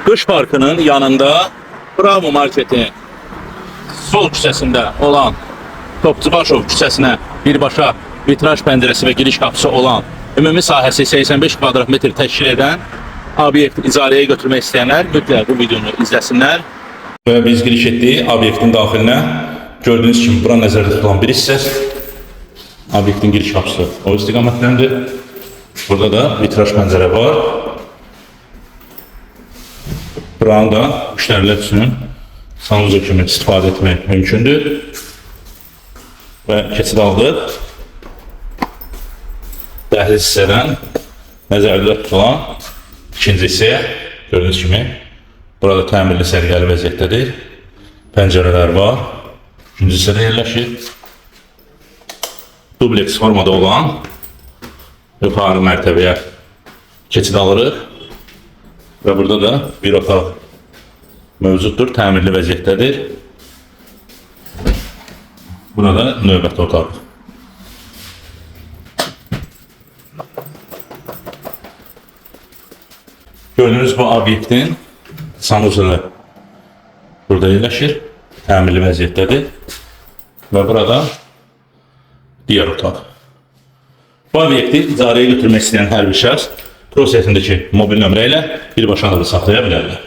Qış parkının yanında Bravo Marketin sol küçəsində olan Topçubaşov küçəsinə birbaşa vitraj pəncərəsi və giriş qapısı olan ümumi sahəsi 85 kvadrat metr təşkil edən obyekt icarəyə götürmək istəyənlər mütləq bu videonu izləsinlər. Və biz giriş etdik obyektin daxilinə. Gördüyünüz kimi bura nəzərdə tutulan bir hissə. Obyektin giriş qapısı o istiqamətdəndir. Burada da vitraj pəncərə var. Buranı da müştərilər üçün sanuza kimi istifadə etmək mümkündür. Və keçid aldıq. Dəhliz hissədən nəzərdə tutulan ikinci hissəyə gördüyünüz kimi burada təmirli sərgəli vəziyyətdədir. Pəncərələr var. İkinci hissədə yerləşir. Dubleks formada olan yuxarı mərtəbəyə keçid alırıq. Və burada da bir otaq mövcuddur, təmirli vəziyyətdədir. Burada növbəti otaq. Gördüyünüz bu obyektin sanuzalı burada yerləşir, təmirli vəziyyətdədir. Və burada diğer otaq. Bu obyekti icarəyə götürmək istəyən hər bir şəxs prosesindəki mobil nömrə ilə birbaşa da saxlaya bilərlər.